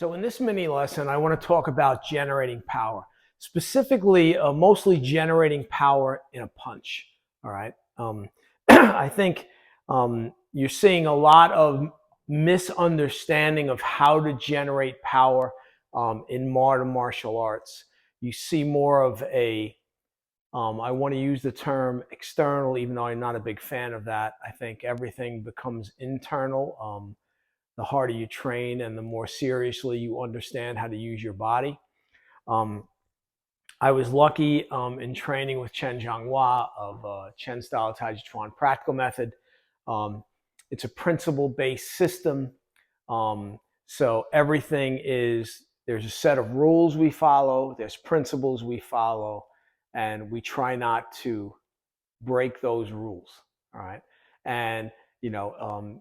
So in this mini lesson, I want to talk about generating power, specifically, mostly generating power in a punch. All right. I think you're seeing a lot of misunderstanding of how to generate power in modern martial arts. You see more of a, I want to use the term external, even though I'm not a big fan of that. I think everything becomes internal. The harder you train and the more seriously you understand how to use your body. I was lucky in training with Chen Zhanghua of Chen Style Tai Chi Chuan Practical Method. It's a principle-based system. So everything is, there's a set of rules we follow, there's principles we follow, and we try not to break those rules. All right. And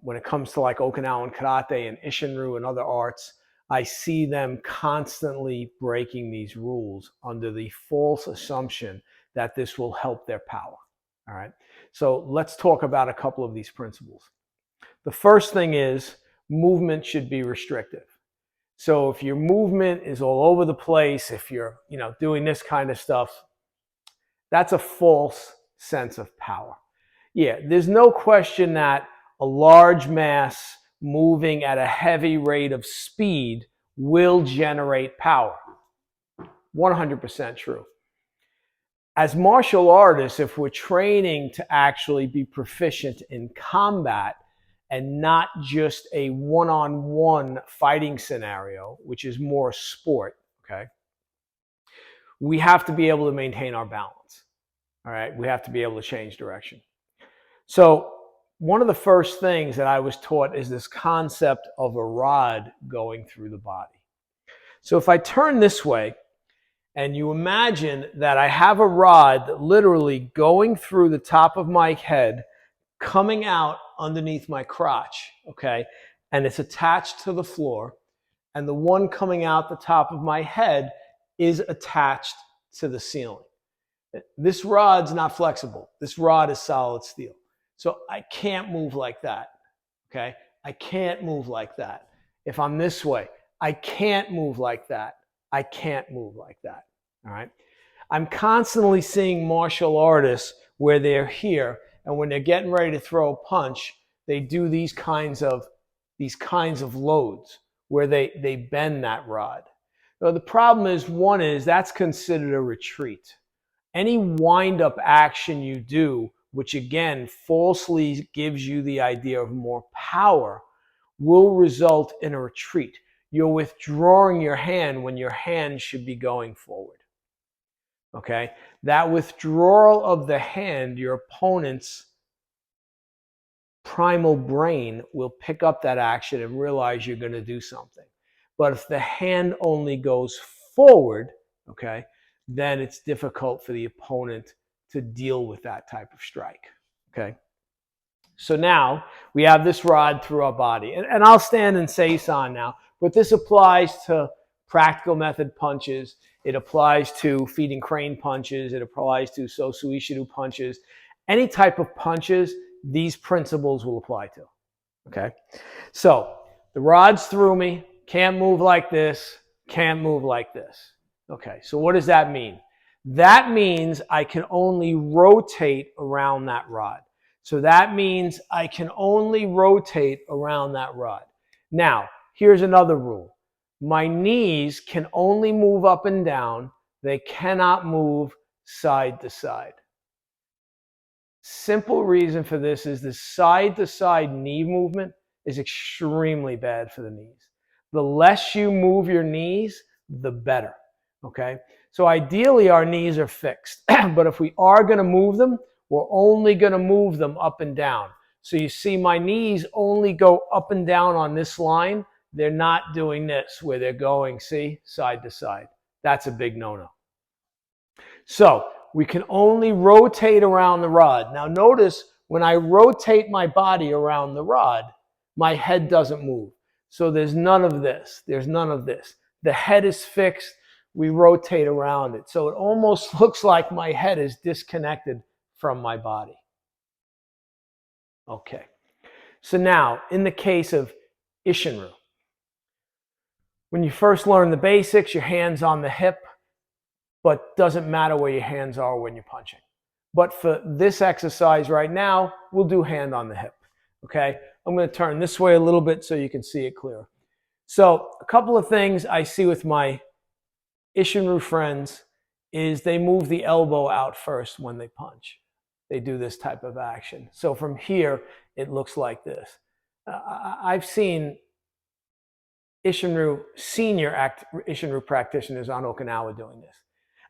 when it comes to like Okinawan karate and Ishinryu and other arts, I see them constantly breaking these rules under the false assumption that this will help their power. All right. So let's talk about a couple of these principles. The first thing is movement should be restrictive. So if your movement is all over the place, if you're, doing this kind of stuff, that's a false sense of power. Yeah, there's no question that a large mass moving at a heavy rate of speed will generate power. 100% true. As martial artists, if we're training to actually be proficient in combat and not just a one-on-one fighting scenario, which is more sport, okay, we have to be able to maintain our balance. All right, we have to be able to change direction. So one of the first things that I was taught is this concept of a rod going through the body. So if I turn this way and you imagine that I have a rod literally going through the top of my head, coming out underneath my crotch, okay, and it's attached to the floor, and the one coming out the top of my head is attached to the ceiling. This rod's not flexible. This rod is solid steel. So I can't move like that, okay? I can't move like that. If I'm this way, I can't move like that. I can't move like that, all right? I'm constantly seeing martial artists where they're here, and when they're getting ready to throw a punch, they do these kinds of loads where they bend that rod. Now, the problem is, one is that's considered a retreat. Any wind-up action you do, which again falsely gives you the idea of more power, will result in a retreat. You're withdrawing your hand when your hand should be going forward. Okay? That withdrawal of the hand, your opponent's primal brain will pick up that action and realize you're going to do something. But if the hand only goes forward, okay, then it's difficult for the opponent to deal with that type of strike, okay? So now we have this rod through our body. And I'll stand and say "san" now, but this applies to practical method punches. It applies to feeding crane punches. It applies to Sosu Ishido punches. Any type of punches, these principles will apply to, okay? So the rod's through me, can't move like this, can't move like this. Okay, so what does that mean? That means I can only rotate around that rod. So that means I can only rotate around that rod. Now, here's another rule. My knees can only move up and down. They cannot move side to side. Simple reason for this is the side-to-side knee movement is extremely bad for the knees. The less you move your knees, the better, okay? So ideally, our knees are fixed, but if we are going to move them, we're only going to move them up and down. So you see my knees only go up and down on this line. They're not doing this where they're going, see, side to side. That's a big no-no. So we can only rotate around the rod. Now notice when I rotate my body around the rod, my head doesn't move. So there's none of this. There's none of this. The head is fixed. We rotate around it. So it almost looks like my head is disconnected from my body. Okay. So now, in the case of Ishinryu, When you first learn the basics, your hand's on the hip, but doesn't matter where your hands are when you're punching. But for this exercise right now, we'll do hand on the hip, okay? I'm going to turn this way a little bit so you can see it clearer. So a couple of things I see with my Ishinru friends is they move the elbow out first when they punch. They do this type of action. So from here, it looks like this. I've seen senior Ishinru practitioners on Okinawa doing this.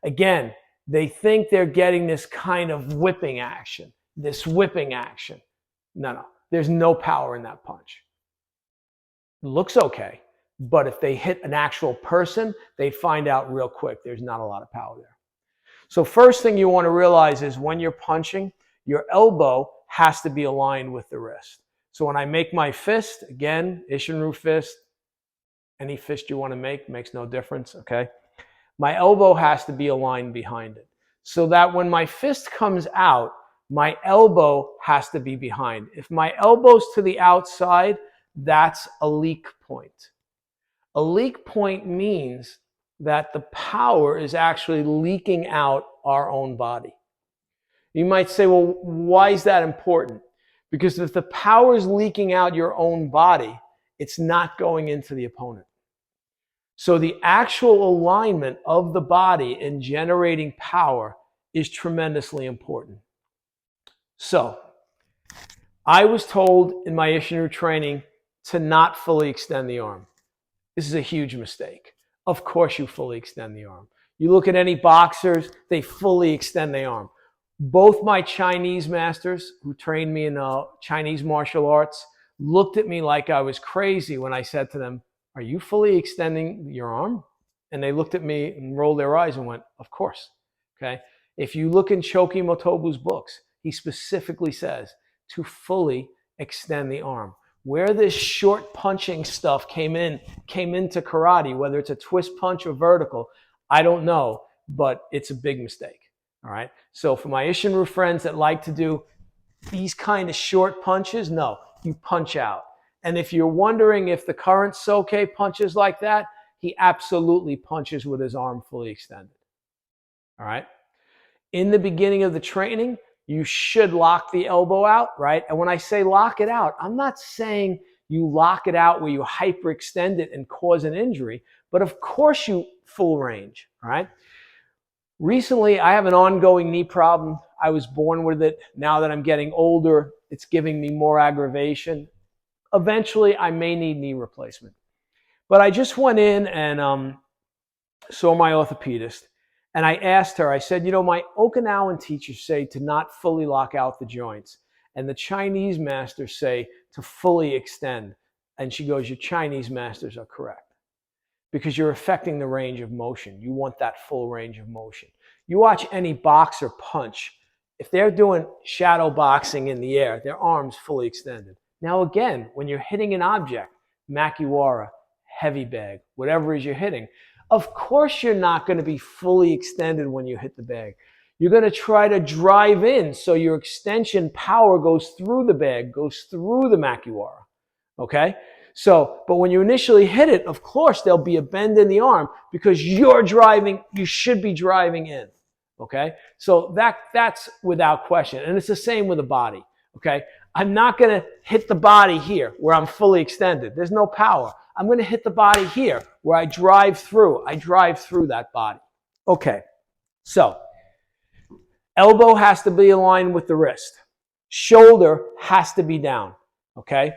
Again, they think they're getting this kind of whipping action, No, there's no power in that punch. It looks okay, but if they hit an actual person, they'd find out real quick there's not a lot of power there. So first thing you want to realize is when you're punching, your elbow has to be aligned with the wrist. So when I make my fist, again, Ishinru fist, any fist you want to make, makes no difference, okay? My elbow has to be aligned behind it. So that when my fist comes out, my elbow has to be behind. If my elbow's to the outside, that's a leak point. A leak point means that the power is actually leaking out our own body. You might say, well, why is that important? Because if the power is leaking out your own body, it's not going into the opponent. So the actual alignment of the body in generating power is tremendously important. So I was told in my Ishinru training to not fully extend the arm. This is a huge mistake. Of course you fully extend the arm. You look at any boxers, they fully extend the arm. Both my Chinese masters who trained me in Chinese martial arts looked at me like I was crazy when I said to them, "Are you fully extending your arm?" And they looked at me and rolled their eyes and went, "Of course." Okay. If you look in Choki Motobu's books, he specifically says to fully extend the arm. Where this short punching stuff came into karate, whether it's a twist punch or vertical, I don't know, but it's a big mistake. All right. So for my Ishinru friends that like to do these kind of short punches, no, you punch out. And if you're wondering if the current Soke punches like that, he absolutely punches with his arm fully extended. All right. In the beginning of the training, you should lock the elbow out, right? And when I say lock it out, I'm not saying you lock it out where you hyperextend it and cause an injury, but of course you full range, all right? Recently, I have an ongoing knee problem. I was born with it. Now that I'm getting older, it's giving me more aggravation. Eventually, I may need knee replacement. But I just went in and saw my orthopedist. And I asked her, I said, you know, my Okinawan teachers say to not fully lock out the joints. And the Chinese masters say to fully extend. And she goes, your Chinese masters are correct. Because you're affecting the range of motion. You want that full range of motion. You watch any boxer punch. If they're doing shadow boxing in the air, their arms fully extended. Now again, when you're hitting an object, makiwara, heavy bag, whatever it is you're hitting, of course you're not going to be fully extended when you hit the bag. You're going to try to drive in so your extension power goes through the bag, goes through the makiwara. Okay? So, but when you initially hit it, of course there'll be a bend in the arm because you're driving, you should be driving in. Okay? So that's without question. And it's the same with the body. Okay? I'm not going to hit the body here where I'm fully extended. There's no power. I'm going to hit the body here where I drive through. I drive through that body. Okay, so elbow has to be aligned with the wrist. Shoulder has to be down, okay?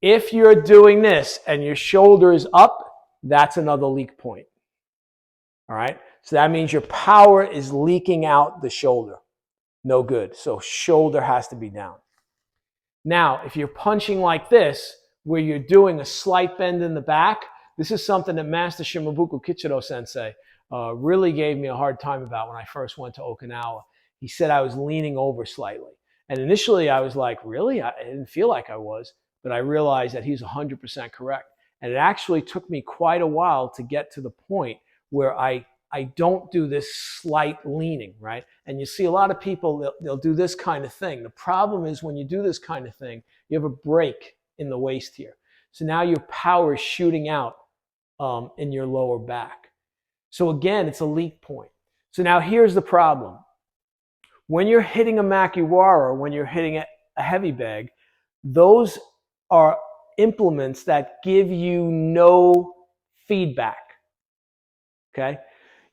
If you're doing this and your shoulder is up, that's another leak point, all right? So that means your power is leaking out the shoulder. No good. So shoulder has to be down. Now, if you're punching like this, where you're doing a slight bend in the back, this is something that Master Shimabuku Kichiro Sensei really gave me a hard time about when I first went to Okinawa. He said I was leaning over slightly. And initially I was like, really? I didn't feel like I was, but I realized that he's 100% correct. And it actually took me quite a while to get to the point where I don't do this slight leaning, right? And you see a lot of people, they'll do this kind of thing. The problem is when you do this kind of thing, you have a break in the waist here. So now your power is shooting out in your lower back. So again, it's a leak point. So now here's the problem. When you're hitting a makiwara, when you're hitting a heavy bag, those are implements that give you no feedback. Okay?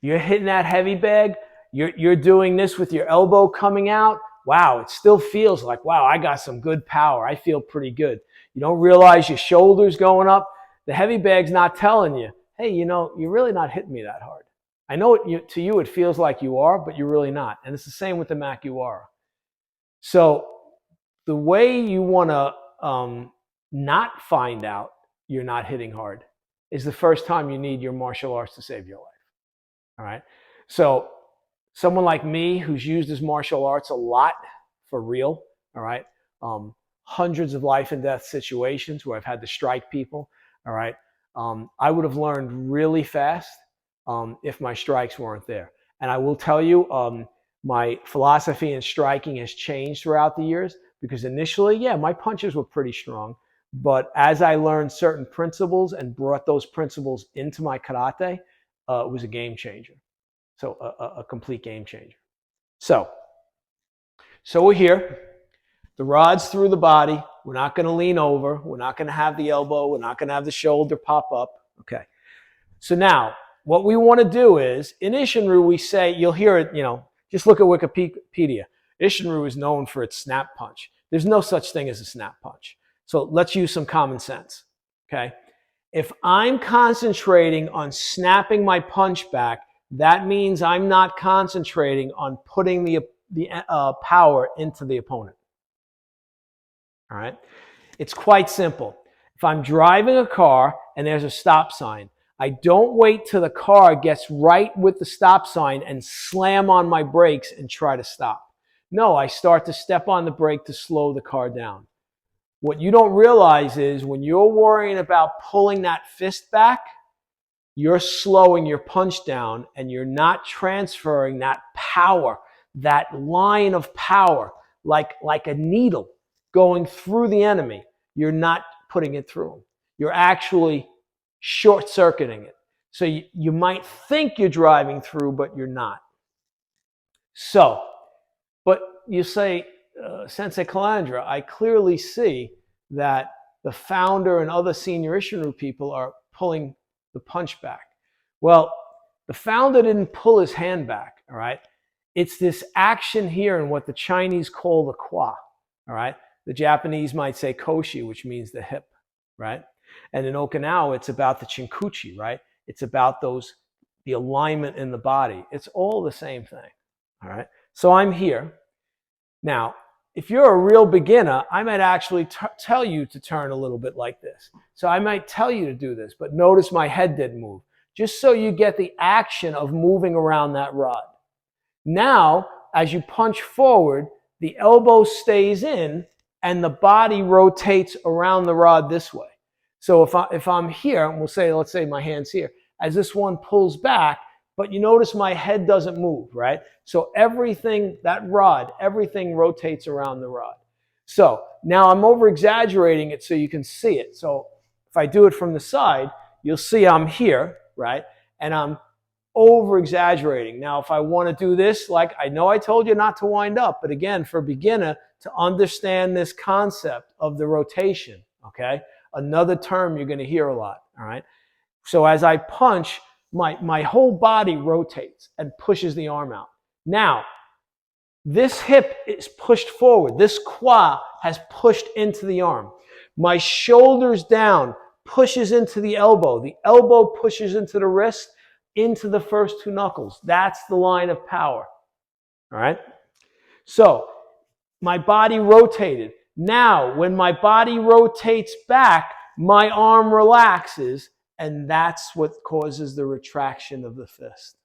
You're hitting that heavy bag, you're doing this with your elbow coming out. Wow, it still feels like, wow, I got some good power. I feel pretty good. You don't realize your shoulder's going up. The heavy bag's not telling you, hey, you're really not hitting me that hard. I know to you it feels like you are, but you're really not. And it's the same with the makiwara. So the way you want to not find out you're not hitting hard is the first time you need your martial arts to save your life. All right. So someone like me who's used his martial arts a lot for real, all right, hundreds of life and death situations where I've had to strike people, all right, I would have learned really fast if my strikes weren't there. And I will tell you, my philosophy in striking has changed throughout the years because initially, yeah, my punches were pretty strong. But as I learned certain principles and brought those principles into my karate, it was a game changer. So a complete game changer. So we're here. The rod's through the body. We're not going to lean over. We're not going to have the elbow. We're not going to have the shoulder pop up. Okay. So now what we want to do is, in Ishinryu, we say, you'll hear it, just look at Wikipedia. Ishinryu is known for its snap punch. There's no such thing as a snap punch. So let's use some common sense. Okay. If I'm concentrating on snapping my punch back, that means I'm not concentrating on putting the power into the opponent. All right? It's quite simple. If I'm driving a car and there's a stop sign, I don't wait till the car gets right with the stop sign and slam on my brakes and try to stop. No, I start to step on the brake to slow the car down. What you don't realize is when you're worrying about pulling that fist back, you're slowing your punch down and you're not transferring that power, that line of power, like a needle going through the enemy. You're not putting it through them. You're actually short-circuiting it. So you might think you're driving through, but you're not. So, but you say, Sensei Calandra, I clearly see that the founder and other senior Ishinryu people are pulling the punch back. Well, the founder didn't pull his hand back, all right? It's this action here in what the Chinese call the kwa, all right? The Japanese might say koshi, which means the hip, right? And in Okinawa, it's about the chinkuchi, right? It's about the alignment in the body. It's all the same thing, all right? So I'm here. Now, if you're a real beginner, I might actually tell you to turn a little bit like this. So I might tell you to do this, but notice my head didn't move, just so you get the action of moving around that rod. Now, as you punch forward, the elbow stays in and the body rotates around the rod this way. So if I'm here, and let's say my hand's here, as this one pulls back, but you notice my head doesn't move, right? So everything rotates around the rod. So now I'm over-exaggerating it so you can see it. So if I do it from the side, you'll see I'm here, right? And I'm over-exaggerating. Now, if I want to do this, like I know I told you not to wind up, but again, for a beginner to understand this concept of the rotation, okay? Another term you're going to hear a lot, all right? So as I punch, my whole body rotates and pushes the arm out. Now, this hip is pushed forward. This kwa has pushed into the arm. My shoulders down pushes into the elbow. The elbow pushes into the wrist, into the first two knuckles. That's the line of power. All right? So, my body rotated. Now, when my body rotates back, my arm relaxes, and that's what causes the retraction of the fist.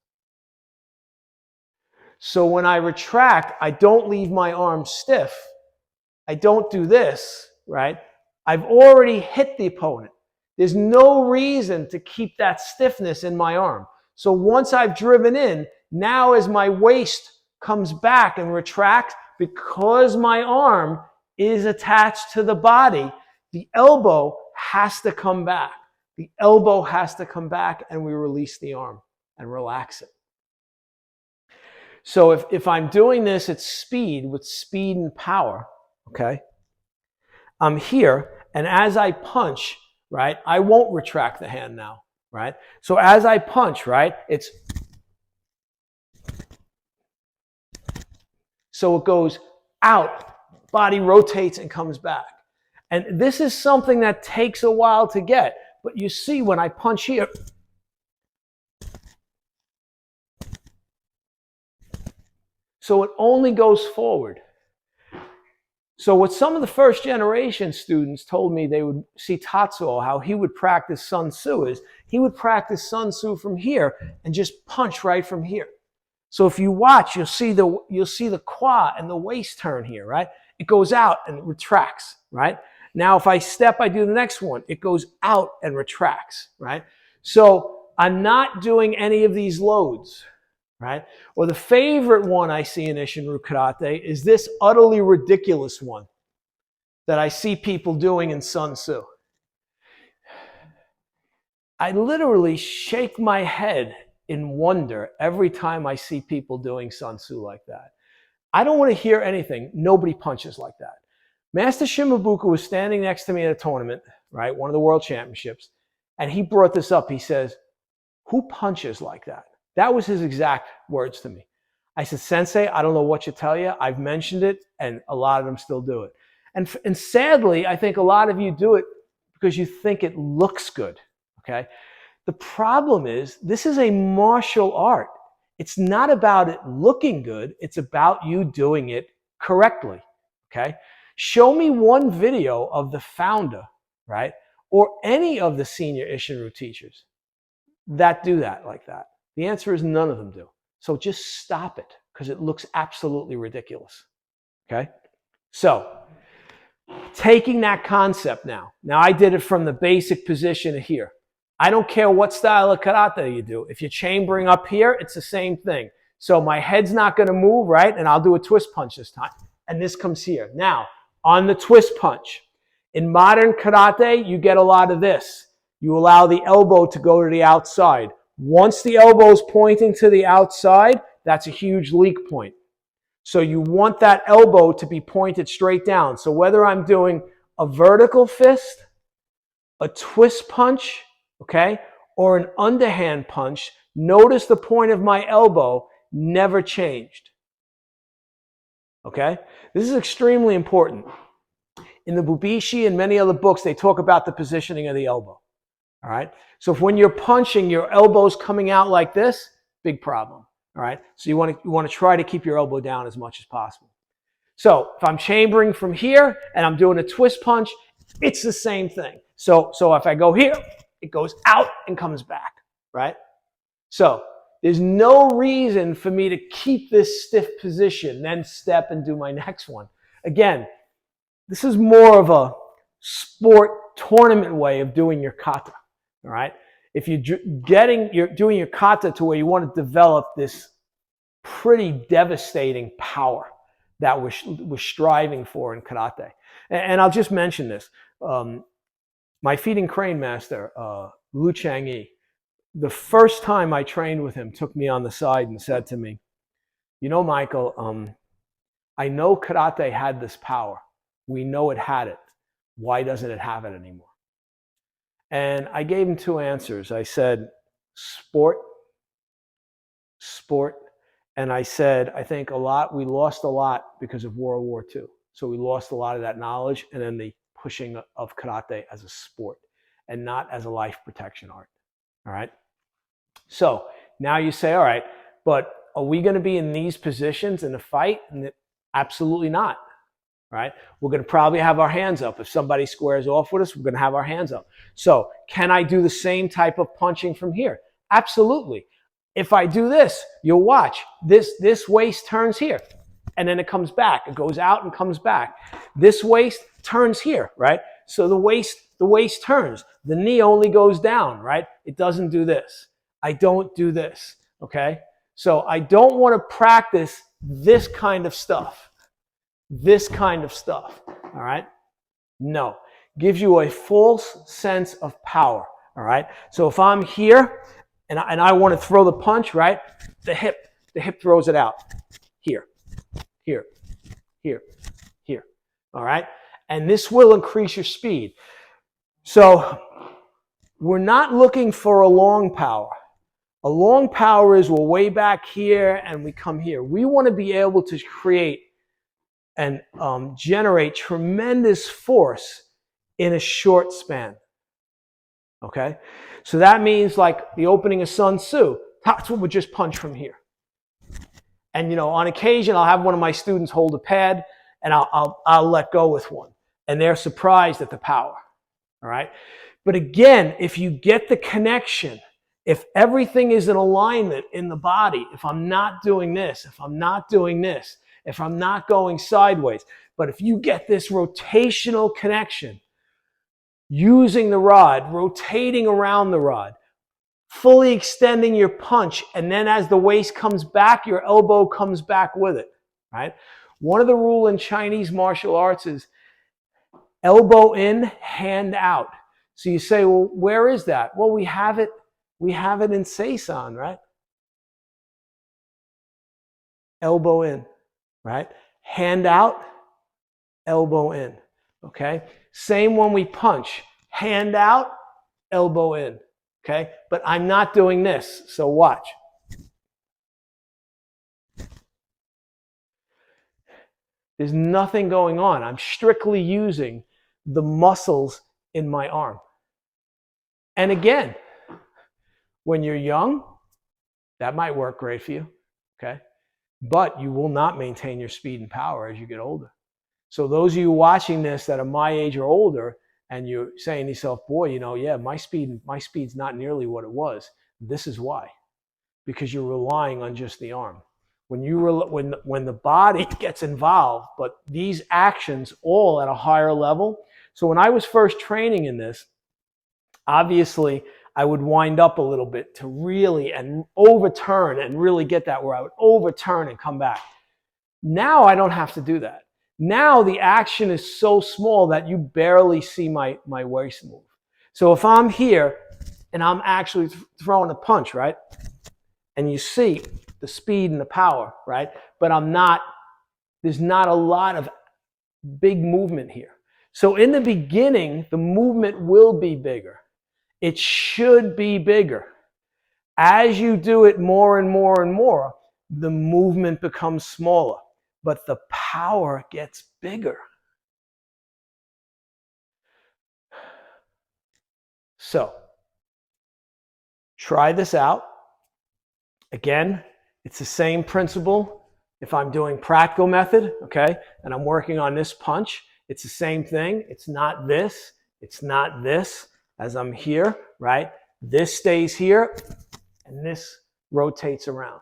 So when I retract, I don't leave my arm stiff. I don't do this, right? I've already hit the opponent. There's no reason to keep that stiffness in my arm. So once I've driven in, now as my waist comes back and retracts, because my arm is attached to the body, the elbow has to come back. The elbow has to come back and we release the arm and relax it. So if I'm doing this at speed, with speed and power, okay, I'm here, and as I punch, right, I won't retract the hand now, right? So as I punch, right, it's, so it goes out, body rotates and comes back. And this is something that takes a while to get, but you see when I punch here, so it only goes forward. So what some of the first generation students told me they would see Tatsuo, how he would practice Sun Tzu, is he would practice Sun Tzu from here and just punch right from here. So if you watch, you'll see the qua and the waist turn here, right? It goes out and it retracts, right? Now if I step, I do the next one. It goes out and retracts, right? So I'm not doing any of these loads. Right? Or the favorite one I see in Isshin-ryu Karate is this utterly ridiculous one that I see people doing in Sun Tzu. I literally shake my head in wonder every time I see people doing Sun Tzu like that. I don't want to hear anything. Nobody punches like that. Master Shimabuku was standing next to me at a tournament, right? One of the world championships. And he brought this up. He says, "Who punches like that?" That was his exact words to me. I said, "Sensei, I don't know what to tell you. I've mentioned it, and a lot of them still do it." And sadly, I think a lot of you do it because you think it looks good, okay? The problem is, this is a martial art. It's not about it looking good. It's about you doing it correctly, okay? Show me one video of the founder, right, or any of the senior Isshin-ryu teachers that do that like that. The answer is none of them do. So just stop it, because it looks absolutely ridiculous. Okay? So, taking that concept now. Now I did it from the basic position here. I don't care what style of karate you do. If you're chambering up here, it's the same thing. So my head's not going to move, right? And I'll do a twist punch this time. And this comes here. Now, on the twist punch. In modern karate, you get a lot of this. You allow the elbow to go to the outside. Once the elbow is pointing to the outside, that's a huge leak point. So you want that elbow to be pointed straight down. So whether I'm doing a vertical fist, a twist punch, okay, or an underhand punch, notice the point of my elbow never changed. Okay? This is extremely important. In the Bubishi and many other books, they talk about the positioning of the elbow. All right? So if when you're punching, your elbow's coming out like this, big problem. All right? So you want to try to keep your elbow down as much as possible. So if I'm chambering from here and I'm doing a twist punch, it's the same thing. So if I go here, it goes out and comes back, right? So there's no reason for me to keep this stiff position, then step and do my next one. Again, this is more of a sport tournament way of doing your kata, all right? If you're doing your kata to where you want to develop this pretty devastating power that we're striving for in karate. And I'll just mention this. My feeding crane master, Lu Changyi, the first time I trained with him, took me on the side and said to me, "You know, Michael, I know karate had this power. We know it had it. Why doesn't it have it anymore?" And I gave him two answers. I said, sport, and I said, I think we lost a lot because of World War II. So we lost a lot of that knowledge and then the pushing of karate as a sport and not as a life protection art. All right? So now you say, all right, but are we going to be in these positions in a fight? And absolutely not. Right? We're going to probably have our hands up. If somebody squares off with us, we're going to have our hands up. So can I do the same type of punching from here? Absolutely. If I do this, you'll watch. This waist turns here, and then it comes back. It goes out and comes back. This waist turns here, right? So the waist turns. The knee only goes down, right? It doesn't do this. I don't do this, okay? So I don't want to practice this kind of stuff. This kind of stuff, all right? No. Gives you a false sense of power. All right. So if I'm here and I want to throw the punch, right? The hip throws it out. Here, here, here, here. All right. And this will increase your speed. So we're not looking for a long power. A long power is we're way back here and we come here. We want to be able to create and generate tremendous force in a short span. Okay? So that means like the opening of Sun Tzu. That's what we just punch from here. And you know, on occasion, I'll have one of my students hold a pad and I'll let go with one. And they're surprised at the power. All right? But again, if you get the connection, if everything is in alignment in the body, if I'm not doing this, if I'm not doing this, if I'm not going sideways, but if you get this rotational connection, using the rod, rotating around the rod, fully extending your punch, and then as the waist comes back, your elbow comes back with it, right? One of the rules in Chinese martial arts is elbow in, hand out. So you say, well, where is that? Well, we have it in Seisan, right? Elbow in, right? Hand out, elbow in, okay? Same when we punch. Hand out, elbow in, okay? But I'm not doing this, so watch. There's nothing going on. I'm strictly using the muscles in my arm. And again, when you're young, that might work great for you, okay? But you will not maintain your speed and power as you get older. So those of you watching this that are my age or older, and you're saying to yourself, boy, you know, yeah, my speed's not nearly what it was. This is why. Because you're relying on just the arm. When the body gets involved, but these actions all at a higher level. So when I was first training in this, obviously I would wind up a little bit to really and overturn and really get that where I would overturn and come back. Now I don't have to do that. Now the action is so small that you barely see my waist move. So if I'm here and I'm actually throwing a punch, right? And you see the speed and the power, right? But there's not a lot of big movement here. So in the beginning, the movement will be bigger. It should be bigger. As you do it more and more and more, the movement becomes smaller, but the power gets bigger. So, try this out. Again, it's the same principle. If I'm doing practical method, okay, and I'm working on this punch, it's the same thing. It's not this. It's not this. As I'm here, right? This stays here, and this rotates around,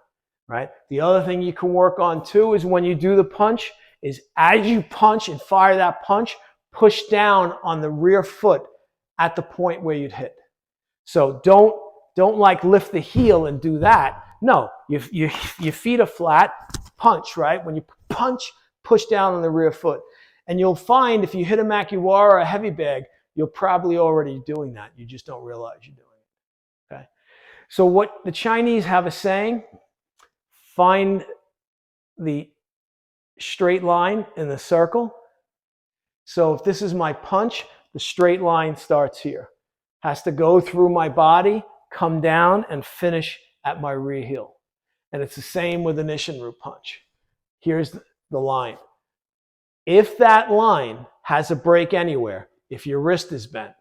right? The other thing you can work on too is when you do the punch, is as you punch and fire that punch, push down on the rear foot at the point where you'd hit. So don't like lift the heel and do that. No, your feet are flat, punch, right? When you punch, push down on the rear foot. And you'll find if you hit a makiwara or a heavy bag, you're probably already doing that. You just don't realize you're doing it, okay? So what the Chinese have a saying, find the straight line in the circle. So if this is my punch, the straight line starts here. Has to go through my body, come down, and finish at my rear heel. And it's the same with an Ishinru punch. Here's the line. If that line has a break anywhere, if your wrist is bent,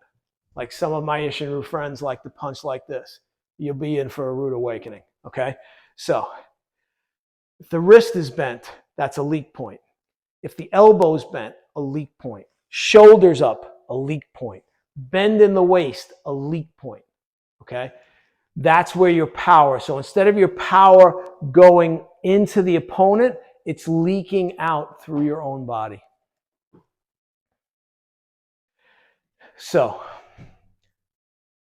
like some of my Ishinru friends like to punch like this, you'll be in for a rude awakening, okay? So, if the wrist is bent, that's a leak point. If the elbow's bent, a leak point. Shoulders up, a leak point. Bend in the waist, a leak point, okay? That's where your power, so instead of your power going into the opponent, it's leaking out through your own body. So,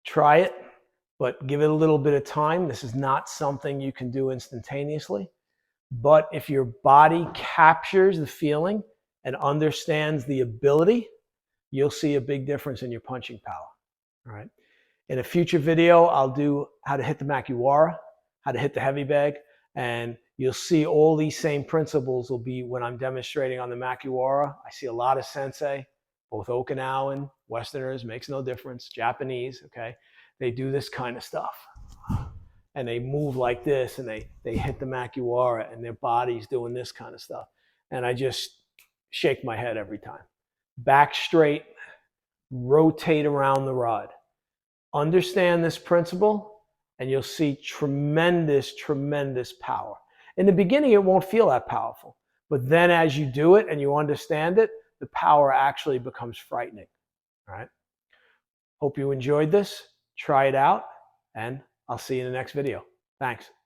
try it, but give it a little bit of time. This is not something you can do instantaneously. But if your body captures the feeling and understands the ability, you'll see a big difference in your punching power. All right. In a future video, I'll do how to hit the Makiwara, how to hit the heavy bag, and you'll see all these same principles will be when I'm demonstrating on the Makiwara. I see a lot of sensei, both Okinawan, Westerners, makes no difference, Japanese, okay? They do this kind of stuff. And they move like this, and they hit the Makiwara, and their body's doing this kind of stuff. And I just shake my head every time. Back straight, rotate around the rod. Understand this principle, and you'll see tremendous, tremendous power. In the beginning, it won't feel that powerful. But then as you do it and you understand it, the power actually becomes frightening. All right? Hope you enjoyed this. Try it out, and I'll see you in the next video. Thanks.